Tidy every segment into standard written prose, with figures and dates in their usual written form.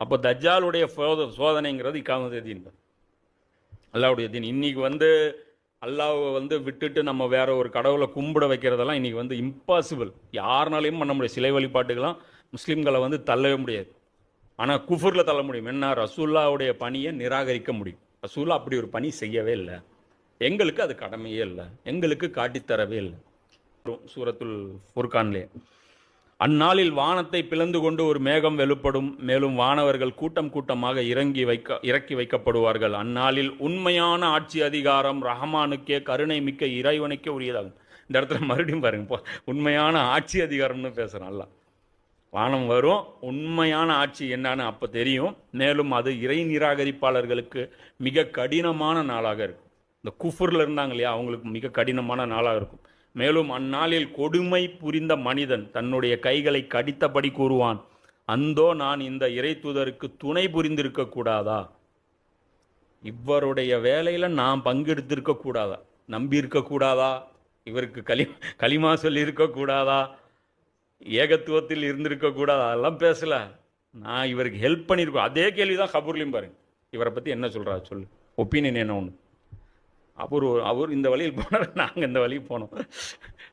அப்போ தஜ்ஜாலுடைய சோதனைங்கிறது இக்காமத்து தீன் தான், அல்லாவுடைய தீன். இன்னைக்கு அல்லாவை விட்டுட்டு நம்ம வேற ஒரு கடவுளை கும்பிட வைக்கிறதெல்லாம் இன்னைக்கு இம்பாசிபிள். யாருனாலையும் பண்ண முடியாது. சிலை வழிபாட்டுக்கெல்லாம் முஸ்லீம்களை தள்ளவே முடியாது. ஆனால் குஃபுரில் தள்ள முடியும். என்ன? ரசூல்லாவுடைய பணியை நிராகரிக்க முடியும். ரசூல்லா அப்படி ஒரு பணி செய்யவே இல்லை, எங்களுக்கு அது கடமையே இல்லை, எங்களுக்கு காட்டித்தரவே இல்லை. சூரத்துல் ஃபுர்கான்லே அந்நாளில் வானத்தை பிளந்து கொண்டு ஒரு மேகம் வெளிப்படும், மேலும் வானவர்கள் கூட்டம் கூட்டமாக இறக்கி வைக்கப்படுவார்கள். அந்நாளில் உண்மையான ஆட்சி அதிகாரம் ரஹமானுக்கே, கருணை மிக்க இறைவனுக்கே உரியதாகும். இந்த இடத்துல மறுபடியும் பாருங்க, உண்மையான ஆட்சி அதிகாரம்னு பேசுகிறோம். அல்ல வானம் வரும், உண்மையான ஆட்சி என்னன்னு அப்போ தெரியும். மேலும் அது இறை நிராகரிப்பாளர்களுக்கு மிக கடினமான நாளாக இருக்கும். இந்த குஃபுரில் இருந்தாங்க இல்லையா, அவங்களுக்கு மிக கடினமான நாளாக இருக்கும். மேலும் அந்நாளில் கொடுமை புரிந்த மனிதன் தன்னுடைய கைகளை கடித்தபடி கூறுவான், அந்தோ நான் இந்த இறை தூதருக்கு துணை புரிந்திருக்க கூடாதா, இவருடைய வேலையில் நான் பங்கெடுத்திருக்க கூடாதா, நம்பி இருக்கக்கூடாதா, இவருக்கு களிமா சொல்லி இருக்கக்கூடாதா, ஏகத்துவத்தில் இருந்திருக்க கூடாதா, அதெல்லாம் பேசல, நான் இவருக்கு ஹெல்ப் பண்ணியிருக்கோம். அதே கேள்விதான் கபூர்லையும் பாருங்க. இவரை பற்றி என்ன சொல்கிறா சொல்லு, ஒப்பீனியன் என்ன ஒன்று. அவர் இந்த வழியில் போனார், நாங்கள் இந்த வழியில் போனோம்,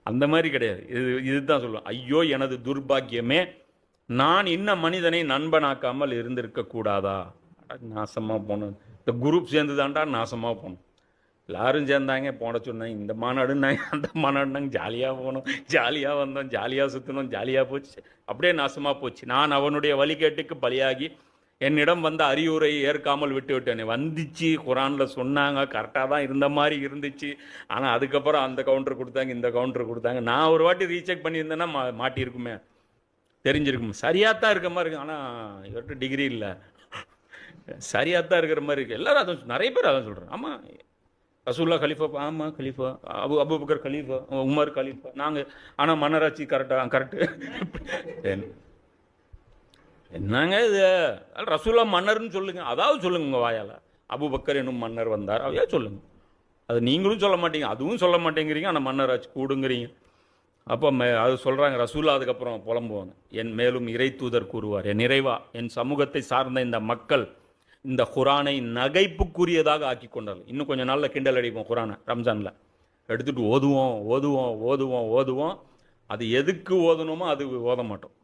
அந்த மாதிரி கிடையாது. இதுதான் சொல்லுவோம், ஐயோ எனது துர்பாக்கியமே, நான் இன்ன மனிதனை நண்பனாக்காமல் இருந்திருக்க கூடாதா, நாசமாக போனோம். இந்த குரூப் சேர்ந்து தான்டா நாசமாக போனோம். எல்லாரும் சேர்ந்தாங்க, போட சொன்னாங்க, இந்த மாநாடுன்னாங்க, அந்த மாநாடுனாங்க, ஜாலியாக போனோம், ஜாலியாக வந்தோம், ஜாலியாக சுற்றினோம், ஜாலியாக போச்சு, அப்படியே நாசமாக போச்சு. நான் அவனுடைய வழிகேட்டுக்கு பலியாகி என்னிடம் வந்த அறிவுரை ஏற்காமல் விட்டு விட்டேன். வந்துச்சு, குரானில் சொன்னாங்க, கரெக்டாக தான் இருந்த மாதிரி இருந்துச்சு. ஆனால் அதுக்கப்புறம் அந்த கவுண்டர் கொடுத்தாங்க, இந்த கவுண்டர் கொடுத்தாங்க. நான் ஒரு வாட்டி ரீசெக் பண்ணியிருந்தேன்னா மாட்டியிருக்குமே, தெரிஞ்சிருக்குமே. சரியாக தான் இருக்க மாதிரி இருக்கு, ஆனால் இவர்கிட்ட டிகிரி இல்லை, சரியாக தான் இருக்கிற மாதிரி இருக்குது. எல்லாரும் அதான், நிறைய பேர் அதான் சொல்கிறேன். ஆமாம், ரசூல்லா கலீஃபா, ஆமாம் கலீஃபா, அபூபக்கர் கலீஃபா, உமர் கலீஃபா, நாங்கள். ஆனால் மன்னராட்சி கரெக்டாக கரெக்டு. என்னங்க இது, ரசூல்லா மன்னர்னு சொல்லுங்க, அதாவது சொல்லுங்க உங்கள் வாயால், அபூபக்கர் என்னும் மன்னர் வந்தார், அவையா சொல்லுங்க. அது நீங்களும் சொல்ல மாட்டீங்க, அதுவும் சொல்ல மாட்டேங்கிறீங்க, ஆனால் மன்னராட்சி கூடுங்கிறீங்க. அப்போ அது சொல்கிறாங்க ரசூல்லா. அதுக்கப்புறம் புலம்புவாங்க, என் மேலும் இறை தூதர் கூறுவார், என் நிறைவா, என் சமூகத்தை சார்ந்த இந்த மக்கள் இந்த குரானை நகைப்புக்குரியதாக ஆக்கி கொண்டார்கள். இன்னும் கொஞ்சம் நாளில் கிண்டல் அடிப்போம் குரானை, ரம்ஜானில் எடுத்துகிட்டு ஓதுவோம் ஓதுவோம் ஓதுவோம் ஓதுவோம். அது எதுக்கு ஓதணுமோ அது ஓத மாட்டோம்.